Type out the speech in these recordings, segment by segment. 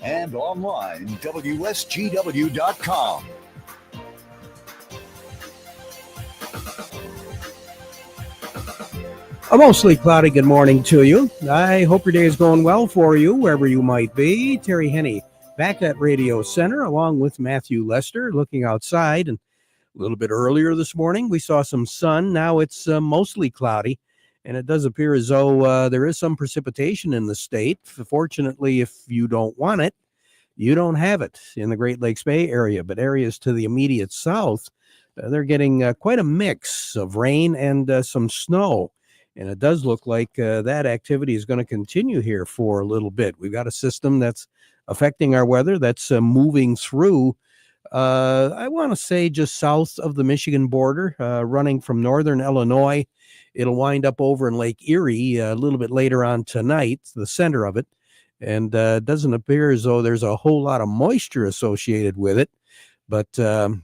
and online, WSGW.com. A mostly cloudy good morning to you. I hope your day is going well for you, wherever you might be. Terry Henne back at Radio Center, along with Matthew Lester, looking outside. And a little bit earlier this morning, we saw some sun. Now it's mostly cloudy, and it does appear as though there is some precipitation in the state. Fortunately, if you don't want it, you don't have it in the Great Lakes Bay area, but areas to the immediate south, they're getting quite a mix of rain and some snow. And it does look like that activity is going to continue here for a little bit. We've got a system that's affecting our weather that's moving through, I want to say just south of the Michigan border, running from northern Illinois. It'll wind up over in Lake Erie a little bit later on tonight, the center of it. And it doesn't appear as though there's a whole lot of moisture associated with it. But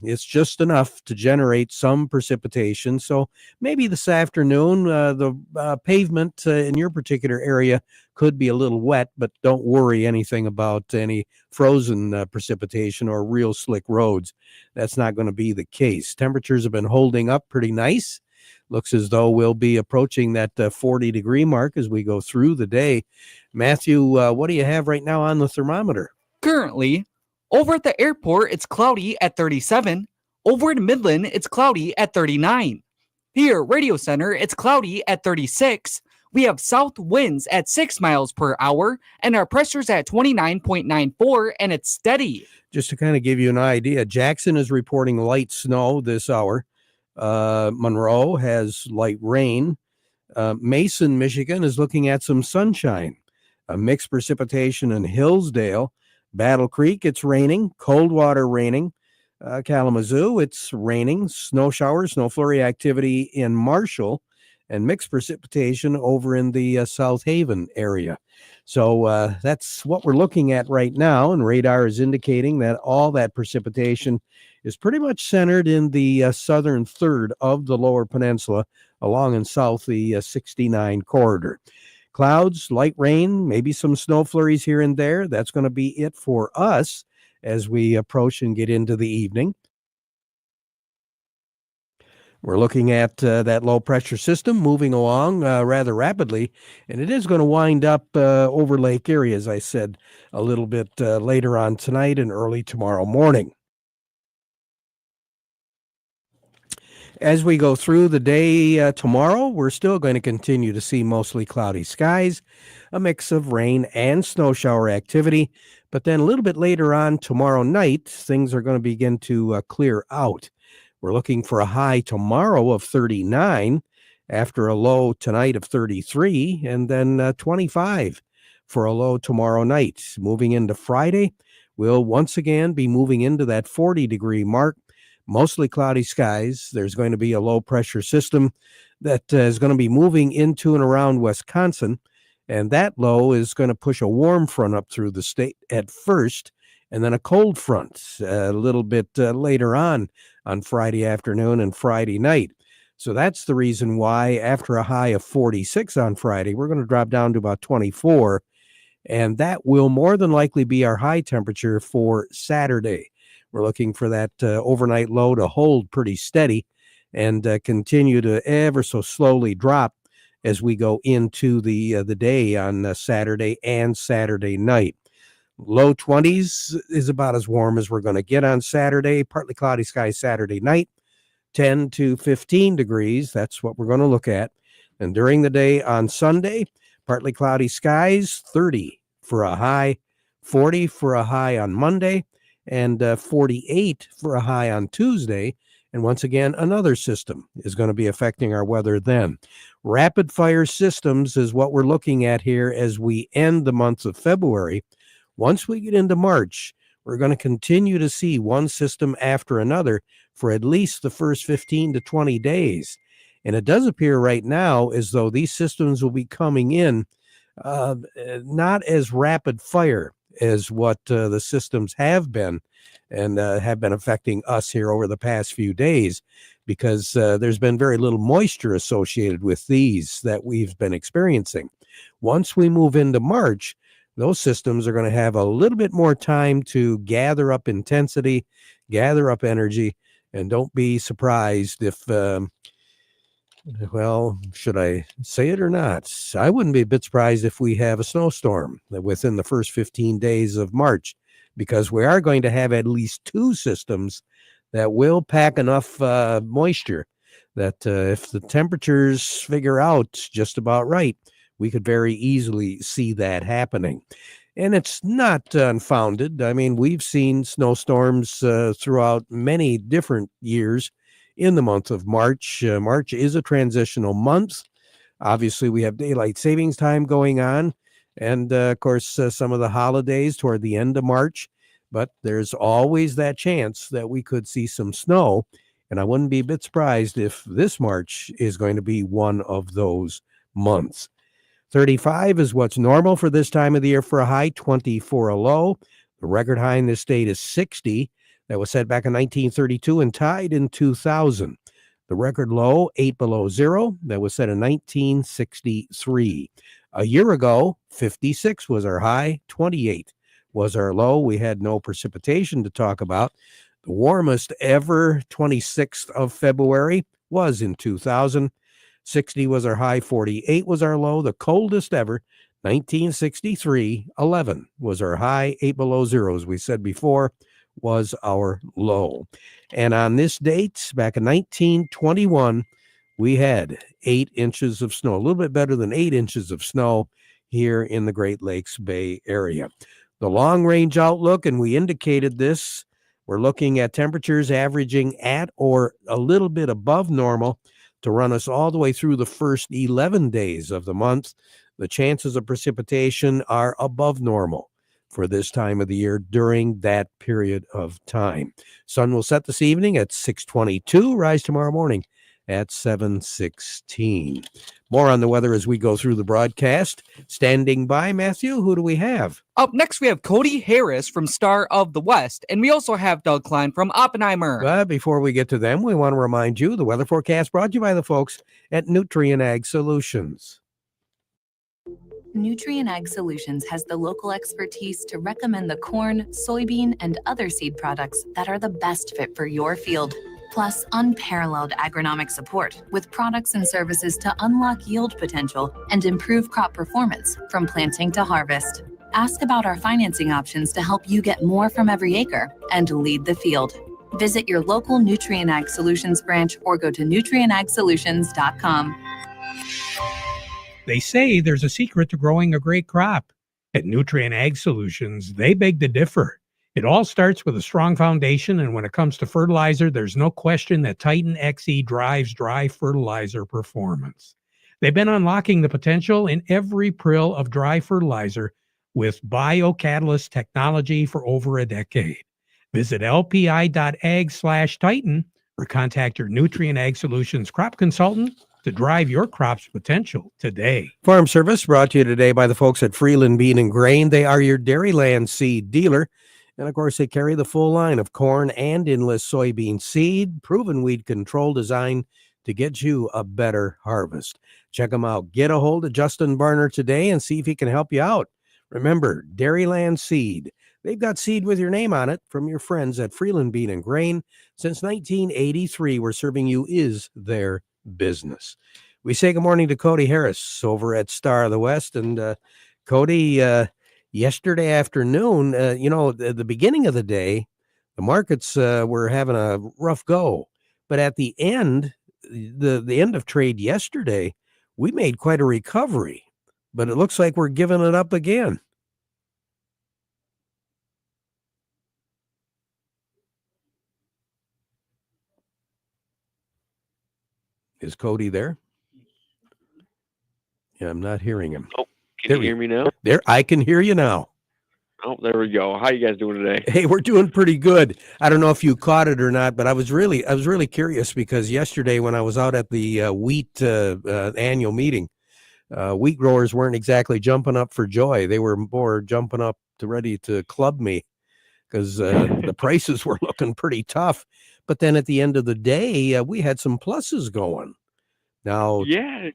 it's just enough to generate some precipitation. So maybe this afternoon, the pavement in your particular area could be a little wet, but don't worry anything about any frozen precipitation or real slick roads. That's not going to be the case. Temperatures have been holding up pretty nice. Looks as though we'll be approaching that 40-degree mark as we go through the day. Matthew, what do you have right now on the thermometer? Currently, over at the airport, it's cloudy at 37. Over in Midland, it's cloudy at 39. Here, Radio Center, it's cloudy at 36. We have south winds at 6 miles per hour, and our pressure's at 29.94, and it's steady. Just to kind of give you an idea, Jackson is reporting light snow this hour. Monroe has light rain. Mason, Michigan is looking at some sunshine. Mixed precipitation in Hillsdale. Battle Creek, it's raining. Coldwater, raining. Kalamazoo, it's raining. Snow showers, snow flurry activity in Marshall, and mixed precipitation over in the South Haven area. So that's what we're looking at right now, and radar is indicating that all that precipitation is pretty much centered in the southern third of the Lower Peninsula, along and south the 69 corridor. Clouds, light rain, maybe some snow flurries here and there. That's going to be it for us as we approach and get into the evening. We're looking at that low-pressure system moving along rather rapidly, and it is going to wind up over Lake Erie, as I said, a little bit later on tonight and early tomorrow morning. As we go through the day tomorrow, we're still going to continue to see mostly cloudy skies, a mix of rain and snow shower activity. But then a little bit later on tomorrow night, things are going to begin to clear out. We're looking for a high tomorrow of 39 after a low tonight of 33, and then 25 for a low tomorrow night. Moving into Friday, we'll once again be moving into that 40-degree mark. Mostly cloudy skies. There's going to be a low-pressure system that is going to be moving into and around Wisconsin, and that low is going to push a warm front up through the state at first, and then a cold front a little bit later on Friday afternoon and Friday night. So that's the reason why after a high of 46 on Friday, we're going to drop down to about 24, and that will more than likely be our high temperature for Saturday. We're looking for that overnight low to hold pretty steady and continue to ever so slowly drop as we go into the day on Saturday and Saturday night. Low 20s is about as warm as we're going to get on Saturday. Partly cloudy skies Saturday night, 10 to 15 degrees. That's what we're going to look at. And during the day on Sunday, partly cloudy skies, 30 for a high, 40 for a high on Monday, and 48 for a high on Tuesday. And once again, another system is going to be affecting our weather then. Rapid fire systems is what we're looking at here as we end the month of February. Once we get into March, we're going to continue to see one system after another for at least the first 15 to 20 days. And it does appear right now as though these systems will be coming in not as rapid fire as what the systems have been and have been affecting us here over the past few days, because there's been very little moisture associated with these that we've been experiencing. Once we move into March, those systems are going to have a little bit more time to gather up intensity, gather up energy, and don't be surprised if, well, should I say it or not? I wouldn't be a bit surprised if we have a snowstorm within the first 15 days of March, because we are going to have at least two systems that will pack enough moisture that if the temperatures figure out just about right, we could very easily see that happening. And it's not unfounded. I mean, we've seen snowstorms throughout many different years in the month of March. March is a transitional month. Obviously, we have daylight savings time going on, and of course, some of the holidays toward the end of March. But there's always that chance that we could see some snow. And I wouldn't be a bit surprised if this March is going to be one of those months. 35 is what's normal for this time of the year for a high, 24 a low. The record high in this state is 60. That was set back in 1932 and tied in 2000. The record low, 8 below zero. That was set in 1963. A year ago, 56 was our high, 28 was our low. We had no precipitation to talk about. The warmest ever, 26th of February, was in 2000. 60 was our high, 48 was our low. The coldest ever, 1963, 11 was our high, 8 below zero, as we said before, was our low. And on this date, back in 1921, we had 8 inches of snow, a little bit better than 8 inches of snow here in the Great Lakes Bay Area. The long-range outlook, and we indicated this, we're looking at temperatures averaging at or a little bit above normal to run us all the way through the first 11 days of the month. The chances of precipitation are above normal for this time of the year during that period of time. Sun will set this evening at 6:22, rise tomorrow morning at 7:16. More on the weather as we go through the broadcast. Standing by, Matthew, who do we have? Up next, we have Cody Harris from Star of the West, and we also have Doug Klein from Oppenheimer. But before we get to them, we want to remind you the weather forecast brought to you by the folks at Nutrient Ag Solutions. Nutrient Ag Solutions has the local expertise to recommend the corn, soybean, and other seed products that are the best fit for your field. Plus, unparalleled agronomic support with products and services to unlock yield potential and improve crop performance from planting to harvest. Ask about our financing options to help you get more from every acre and lead the field. Visit your local Nutrient Ag Solutions branch or go to nutrientagsolutions.com. They say there's a secret to growing a great crop. At Nutrient Ag Solutions, they beg to differ. It all starts with a strong foundation, and when it comes to fertilizer, there's no question that Titan XE drives dry fertilizer performance. They've been unlocking the potential in every prill of dry fertilizer with biocatalyst technology for over a decade. Visit lpi.ag/Titan or contact your Nutrient Ag Solutions crop consultant to drive your crop's potential today. Farm Service brought to you today by the folks at Freeland Bean and Grain. They are your Dairyland seed dealer. And of course, they carry the full line of corn and enlist soybean seed, proven weed control designed to get you a better harvest. Check them out. Get a hold of Justin Barner today and see if he can help you out. Remember, Dairyland Seed. They've got seed with your name on it from your friends at Freeland Bean and Grain. Since 1983, where serving you is their business. We say good morning to Cody Harris over at Star of the West. And Cody, yesterday afternoon, at the beginning of the day, the markets were having a rough go. But at the end, the end of trade yesterday, we made quite a recovery. But it looks like we're giving it up again. Is Cody there? Yeah, I'm not hearing him. Oh, can you hear me now? There, I can hear you now. Oh, there we go. How you guys doing today? Hey, we're doing pretty good. I don't know if you caught it or not, but I was really curious because yesterday when I was out at the wheat annual meeting, wheat growers weren't exactly jumping up for joy. They were more jumping up ready to club me because the prices were looking pretty tough. But then at the end of the day, we had some pluses going. Now, Yeah,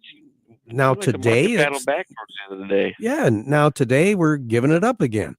Now Seemed like the market today, battled back towards the end of the day. yeah, now today we're giving it up again.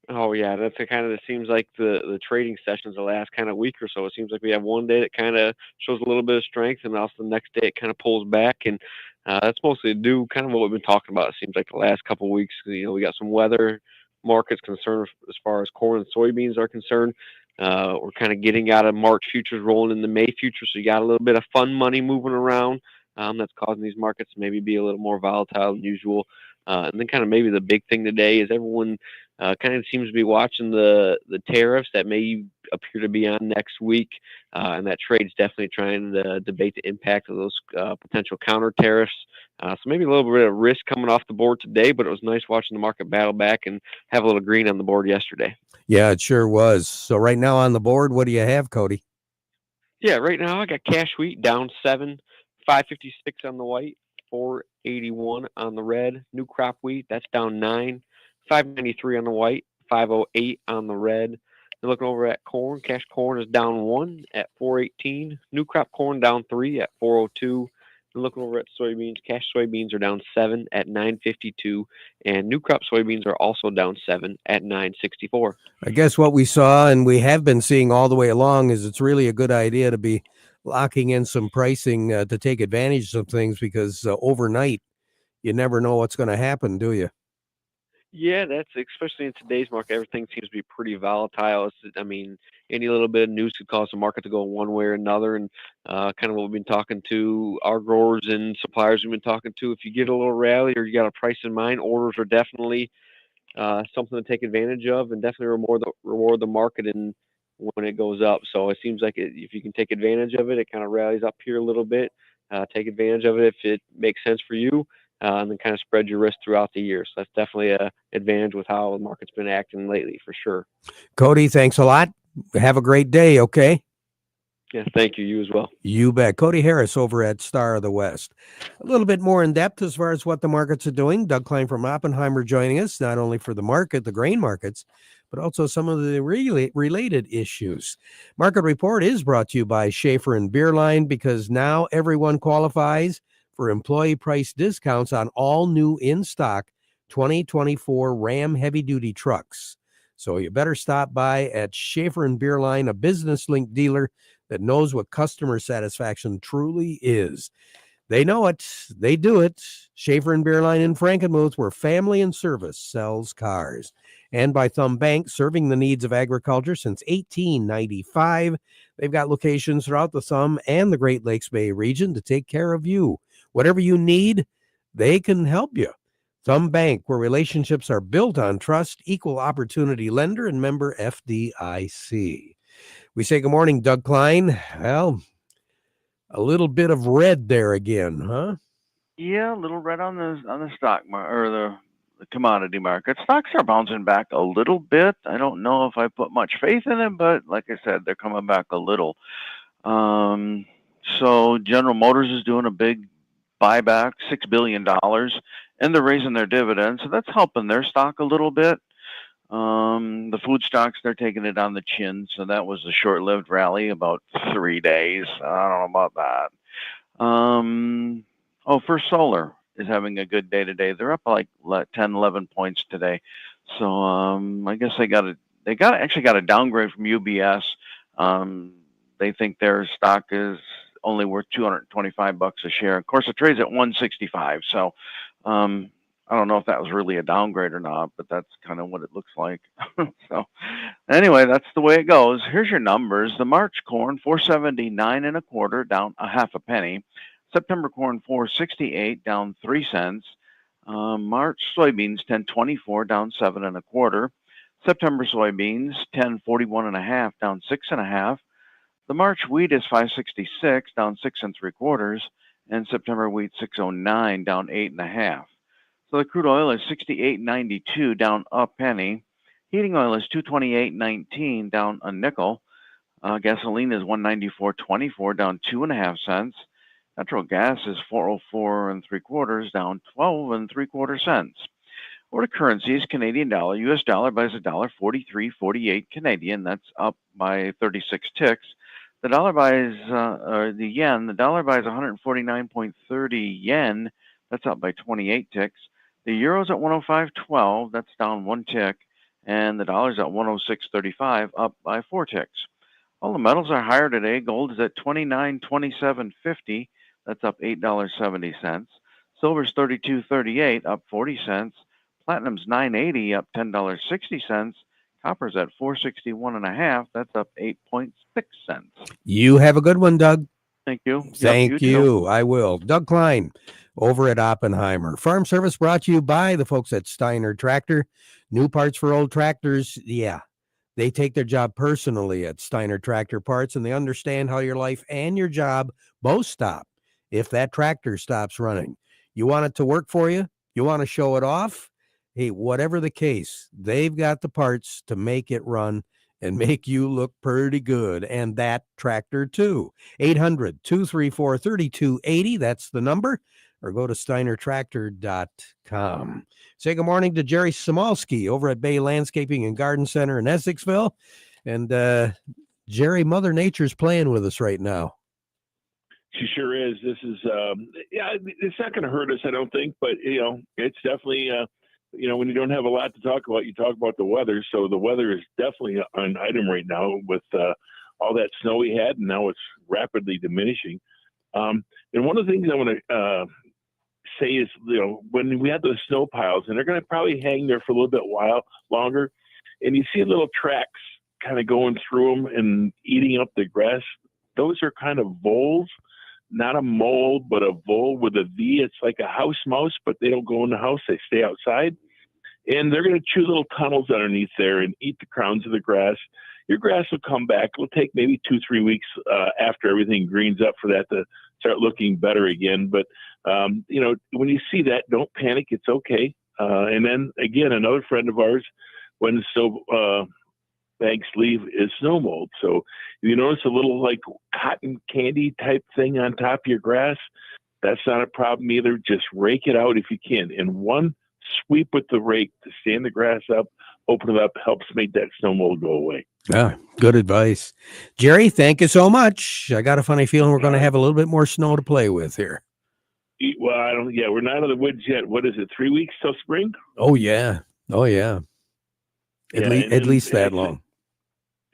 Oh yeah, that's the kind of it seems like the trading sessions the last kind of week or so. It seems like we have one day that kind of shows a little bit of strength, and also the next day it kind of pulls back, and that's mostly due kind of what we've been talking about. It seems like the last couple of weeks, we got some weather markets concerned as far as corn and soybeans are concerned. We're kind of getting out of March futures, rolling into May futures, so you got a little bit of fun money moving around. That's causing these markets to maybe be a little more volatile than usual. And then kind of maybe the big thing today is everyone kind of seems to be watching the tariffs that may appear to be on next week, and that trade's definitely trying to debate the impact of those potential counter tariffs. So maybe a little bit of risk coming off the board today, but it was nice watching the market battle back and have a little green on the board yesterday. Yeah, it sure was. So right now on the board, what do you have, Cody? Yeah, right now I got cash wheat down 7, 556 on the white, 481 on the red. New crop wheat, that's down 9, 593 on the white, 508 on the red. Then looking over at corn, cash corn is down 1 at 418. New crop corn down 3 at 402. And looking over at soybeans, cash soybeans are down 7 at 952, and new crop soybeans are also down 7 at 964. I guess what we saw and we have been seeing all the way along is it's really a good idea to be locking in some pricing to take advantage of some things because overnight you never know what's going to happen, do you? Yeah, that's especially in today's market. Everything seems to be pretty volatile. I mean, any little bit of news could cause the market to go one way or another. And kind of what we've been talking to our growers and suppliers we've been talking to. If you get a little rally or you got a price in mind, orders are definitely something to take advantage of, and definitely reward the market and when it goes up. So it seems like if you can take advantage of it, it kind of rallies up here a little bit. Take advantage of it if it makes sense for you, and then kind of spread your risk throughout the year. So that's definitely a advantage with how the market's been acting lately, for sure. Cody, thanks a lot. Have a great day, okay? Yeah, thank you. You as well. You bet. Cody Harris over at Star of the West. A little bit more in depth as far as what the markets are doing. Doug Klein from Oppenheimer joining us, not only for the market, the grain markets, but also some of the related issues. Market Report is brought to you by Schaefer and Beerline because now everyone qualifies for employee price discounts on all new in-stock 2024 Ram heavy-duty trucks. So you better stop by at Schaefer and Beerline, a business-linked dealer that knows what customer satisfaction truly is. They know it. They do it. Schaefer and Beerline in Frankenmuth, where family and service sells cars. And by Thumb Bank, serving the needs of agriculture since 1895. They've got locations throughout the Thumb and the Great Lakes Bay region to take care of you. Whatever you need, they can help you. Thumb Bank, where relationships are built on trust, equal opportunity lender, and member FDIC. We say good morning, Doug Klein. Well, a little bit of red there again, huh? Yeah, a little red on the stock or the commodity market. Stocks are bouncing back a little bit. I don't know if I put much faith in them, but like I said, they're coming back a little. So General Motors is doing a big buyback, $6 billion, and they're raising their dividends, so that's helping their stock a little bit. The food stocks, they're taking it on the chin, so that was a short-lived rally, about 3 days. I don't know about that. First Solar is having a good day today. They're up like 10, 11 points today. So I guess they actually got a downgrade from UBS. They think their stock is only worth $225 a share. Of course, it trades at 165. So I don't know if that was really a downgrade or not, but that's kind of what it looks like. So anyway, that's the way it goes. Here's your numbers. The March corn, 479 and a quarter, down a half a penny. September corn, 468, down 3 cents. March soybeans, 1024, down 7 and a quarter. September soybeans, 1041 and a half, down 6 and a half. The March wheat is 566, down 6 and 3/4, and September wheat 609, down 8 and a half. So the crude oil is 68.92, down a penny. Heating oil is 228.19, down a nickel. Gasoline is 194.24, down 2.5 cents. Natural gas is 404 and 3/4, down 12 and 3/4 cents. Over to currencies, Canadian dollar, US dollar buys $1.4348 Canadian. That's up by 36 ticks. The dollar buys the dollar buys 149.30 yen. That's up by 28 ticks. The euro's at 105.12. That's down 1 tick. And the dollar's at 106.35, up by 4 ticks. All the metals are higher today. Gold is at $29.2750. That's up $8.70. Silver's $32.38, up 40 cents. Platinum's $9.80, up $10.60. Copper's at $4.61.5. That's up 8.6 cents. You have a good one, Doug. Thank you. Thank you. Too. I will. Doug Klein over at Oppenheimer. Farm Service brought to you by the folks at Steiner Tractor. New parts for old tractors. Yeah, they take their job personally at Steiner Tractor Parts, and they understand how your life and your job both stop if that tractor stops running. You want it to work for you? You want to show it off? Hey, whatever the case, they've got the parts to make it run and make you look pretty good. And that tractor too. 800-234-3280. That's the number. Or go to steinertractor.com. Say good morning to Jerry Samalski over at Bay Landscaping and Garden Center in Essexville. And Jerry, Mother Nature's playing with us right now. She sure is. This is, it's not going to hurt us, I don't think. But, it's definitely, when you don't have a lot to talk about, you talk about the weather. So the weather is definitely an item right now with all that snow we had, and now it's rapidly diminishing. And one of the things I want to say is, when we have those snow piles, and they're going to probably hang there for a little bit while longer, and you see little tracks kind of going through them and eating up the grass. Those are kind of voles, not a mole, but a vole with a V. It's like a house mouse, but they don't go in the house. They stay outside. And they're going to chew little tunnels underneath there and eat the crowns of the grass. Your grass will come back. It'll take maybe 2-3 weeks after everything greens up for that to start looking better again. But, when you see that, don't panic. It's okay. And then, again, another friend of ours, when the snow banks leave, is snow mold. So if you notice a little like cotton candy type thing on top of your grass, that's not a problem either. Just rake it out if you can. And one sweep with the rake to stand the grass up, open it up, helps make that snow mold go away. Ah, good advice. Jerry, thank you so much. I got a funny feeling we're going to have a little bit more snow to play with here. Well, we're not out of the woods yet. What is it, 3 weeks till spring? Oh, yeah. At least that long.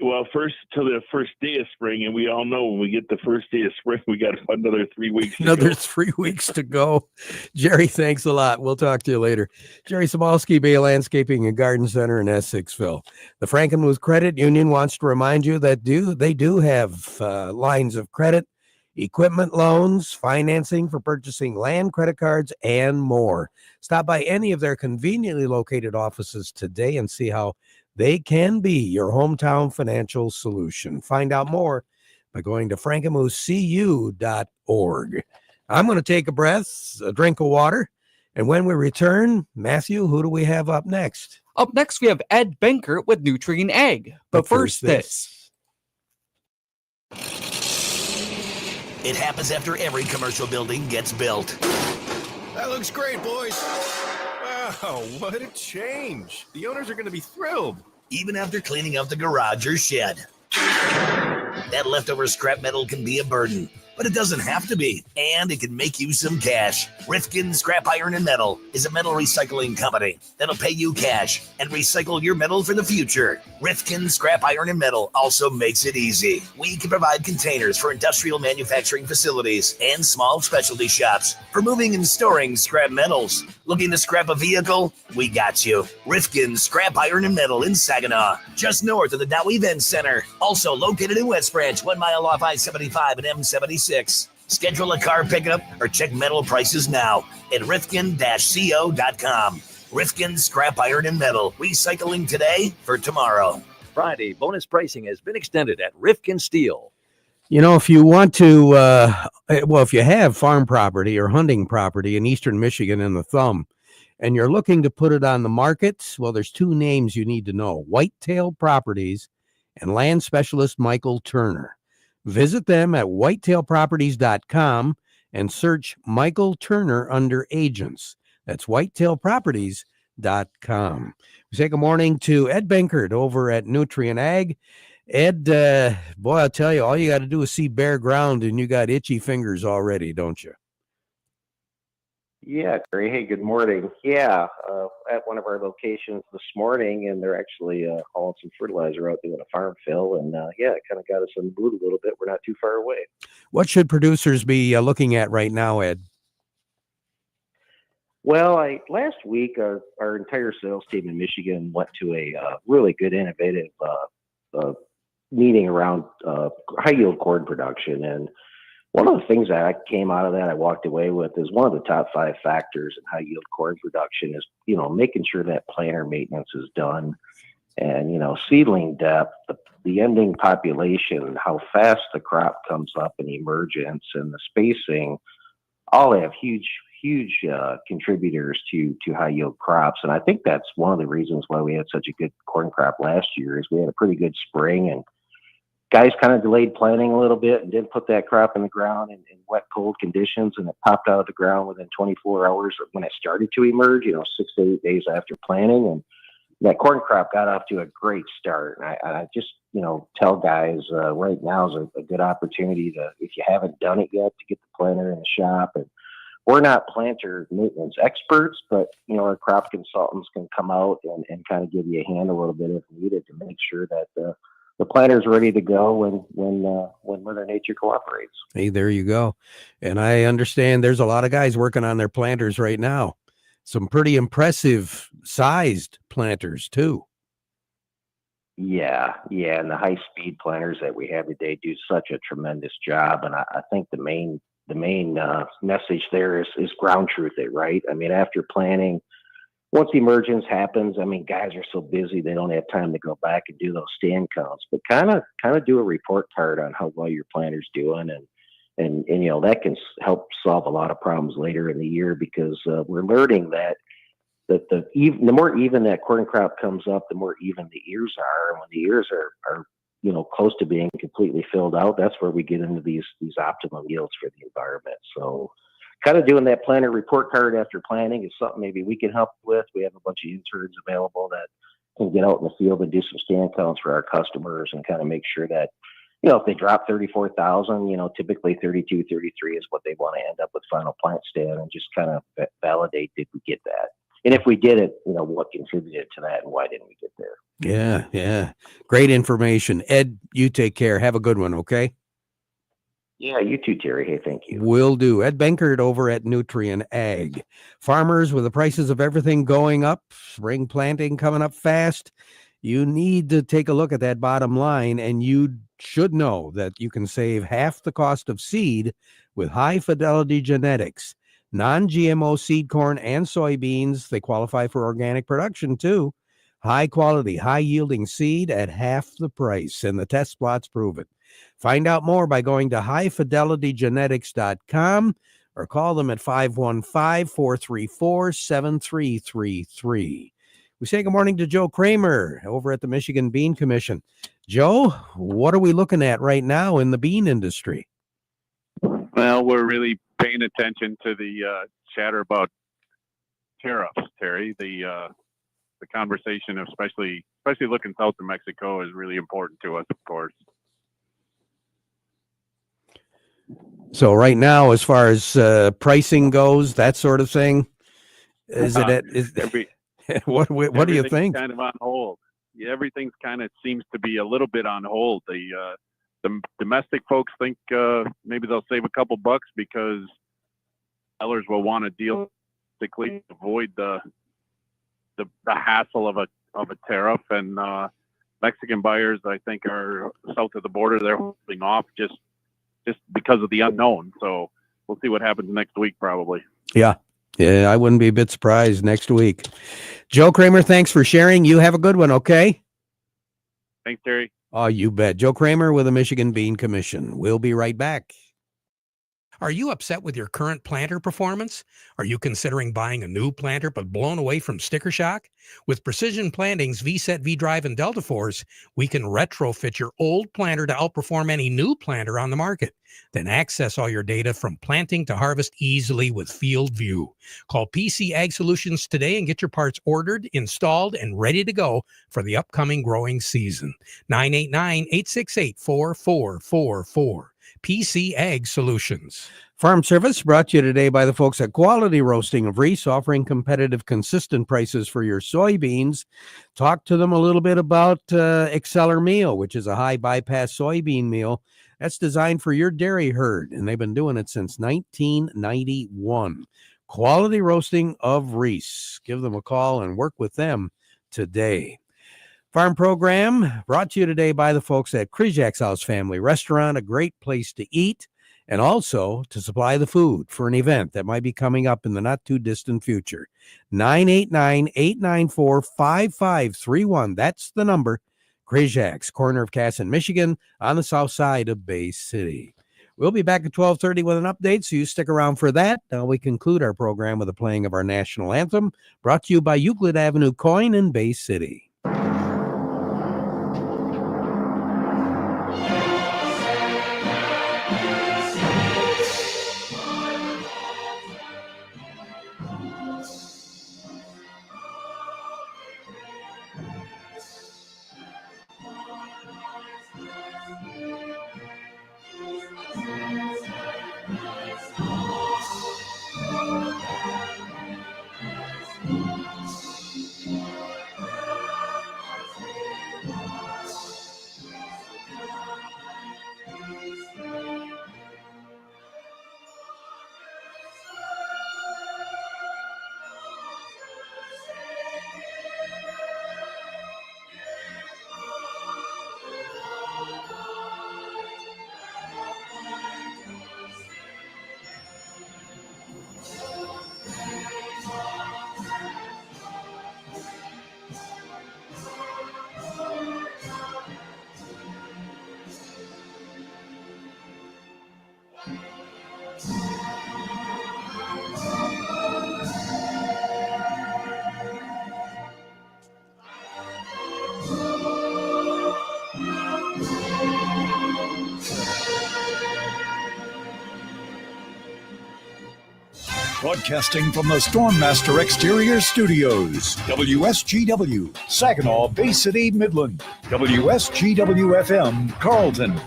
Well, till the first day of spring, and we all know when we get the first day of spring, we got another 3 weeks to go. 3 weeks to go. Jerry, thanks a lot. We'll talk to you later. Jerry Samalski, Bay Landscaping and Garden Center in Essexville. The Frankenmuth Credit Union wants to remind you that they do have lines of credit, equipment loans, financing for purchasing land, credit cards, and more. Stop by any of their conveniently located offices today and see how they can be your hometown financial solution. Find out more by going to frankenmuthcu.org. I'm going to take a breath, a drink of water, and when we return, Matthew, who do we have up next? Up next, we have Ed Benkert with Nutrient Ag. But first, this. It happens after every commercial building gets built. That looks great, boys. Wow, what a change. The owners are going to be thrilled. Even after cleaning out the garage or shed. That leftover scrap metal can be a burden, but it doesn't have to be, and it can make you some cash. Rifkin Scrap Iron and Metal is a metal recycling company that'll pay you cash and recycle your metal for the future. Rifkin Scrap Iron and Metal also makes it easy. We can provide containers for industrial manufacturing facilities and small specialty shops for moving and storing scrap metals. Looking to scrap a vehicle? We got you. Rifkin Scrap Iron and Metal in Saginaw, just north of the Dow Event Center. Also located in West Branch, 1 mile off I-75 and M76. Schedule a car pickup or check metal prices now at rifkin-co.com. Rifkin Scrap Iron and Metal, recycling today for tomorrow. Friday, bonus pricing has been extended at Rifkin Steel. If you want to, if you have farm property or hunting property in eastern Michigan in the Thumb, and you're looking to put it on the market, well, there's two names you need to know: Whitetail Properties and land specialist Michael Turner. Visit them at whitetailproperties.com and search Michael Turner under agents. That's whitetailproperties.com. We say good morning to Ed Benkert over at Nutrient Ag. Ed, boy, I'll tell you, all you got to do is see bare ground and you got itchy fingers already, don't you? Yeah, Terry. Hey, good morning. Yeah, at one of our locations this morning, and they're actually hauling some fertilizer out doing a farm fill, and yeah, it kind of got us in the mood a little bit. We're not too far away. What should producers be looking at right now, Ed? Well, last week our entire sales team in Michigan went to a really good, innovative meeting around high yield corn production, and one of the things that I came out of that I walked away with is one of the top 5 factors in high yield corn production is, making sure that planter maintenance is done and, seedling depth, the ending population, how fast the crop comes up in emergence and the spacing all have huge contributors to high yield crops. And I think that's one of the reasons why we had such a good corn crop last year is we had a pretty good spring and guys kind of delayed planting a little bit and didn't put that crop in the ground in wet, cold conditions, and it popped out of the ground within 24 hours when it started to emerge, 6 to 8 days after planting. And that corn crop got off to a great start. And I just, tell guys right now is a good opportunity to, if you haven't done it yet, to get the planter in the shop. And we're not planter maintenance experts, but, our crop consultants can come out and kind of give you a hand a little bit if needed to make sure that the planter's ready to go when Mother Nature cooperates. Hey, there you go. And I understand there's a lot of guys working on their planters right now. Some pretty impressive sized planters too. Yeah, and the high speed planters that we have today do such a tremendous job. And I think the main message there is ground truth it, right? I mean, after planting, once emergence happens, I mean, guys are so busy they don't have time to go back and do those stand counts. But kind of do a report card on how well your planter's doing, and that can help solve a lot of problems later in the year because we're learning that the more even that corn crop comes up, the more even the ears are, and when the ears are close to being completely filled out, that's where we get into these optimum yields for the environment. So kind of doing that planter report card after planting is something maybe we can help with. We have a bunch of interns available that can get out in the field and do some stand counts for our customers and kind of make sure that, if they drop 34,000, typically 32, 33 is what they want to end up with final plant stand, and just kind of validate did we get that. And if we did it, what contributed to that and why didn't we get there? Yeah. Great information. Ed, you take care. Have a good one, okay? Yeah, you too, Terry. Hey, thank you. Will do. Ed Benkert over at Nutrien Ag. Farmers, with the prices of everything going up, spring planting coming up fast, you need to take a look at that bottom line, and you should know that you can save half the cost of seed with high fidelity genetics. Non-GMO seed corn and soybeans, they qualify for organic production too. High quality, high yielding seed at half the price, and the test plots prove it. Find out more by going to highfidelitygenetics.com or call them at 515-434-7333. We say good morning to Joe Kramer over at the Michigan Bean Commission. Joe, what are we looking at right now in the bean industry? Well, we're really paying attention to the chatter about tariffs, Terry. The conversation, especially looking south of Mexico, is really important to us, of course. So right now, as far as pricing goes, that sort of thing, is it? What do you think? Kind of on hold. Yeah, everything's kind of seems to be a little bit on hold. The domestic folks think maybe they'll save a couple bucks because sellers will want to deal to avoid the hassle of a tariff, and Mexican buyers, I think, are south of the border. They're holding off just because of the unknown. So we'll see what happens next week, probably. Yeah, I wouldn't be a bit surprised next week. Joe Kramer, thanks for sharing. You have a good one, okay? Thanks, Terry. Oh, you bet. Joe Kramer with the Michigan Bean Commission. We'll be right back. Are you upset with your current planter performance? Are you considering buying a new planter but blown away from sticker shock? With Precision Planting's VSET, V-Drive, and Delta Force, we can retrofit your old planter to outperform any new planter on the market. Then access all your data from planting to harvest easily with Field View. Call PC Ag Solutions today and get your parts ordered, installed, and ready to go for the upcoming growing season. 989-868-4444. PC Ag Solutions. Farm Service brought to you today by the folks at Quality Roasting of Reese, offering competitive, consistent prices for your soybeans. Talk to them a little bit about Exceller Meal, which is a high bypass soybean meal that's designed for your dairy herd, and they've been doing it since 1991. Quality Roasting of Reese. Give them a call and work with them today. Farm Program brought to you today by the folks at Kryjak's House Family Restaurant, a great place to eat and also to supply the food for an event that might be coming up in the not too distant future. 989-894-5531. That's the number. Kryjak's, corner of Cass and Michigan, on the south side of Bay City. We'll be back at 12:30 with an update, so you stick around for that. Now we conclude our program with the playing of our national anthem, brought to you by Euclid Avenue Coin in Bay City. Broadcasting from the Stormmaster Exterior Studios, WSGW, Saginaw, Bay City, Midland, WSGW FM, Carlton.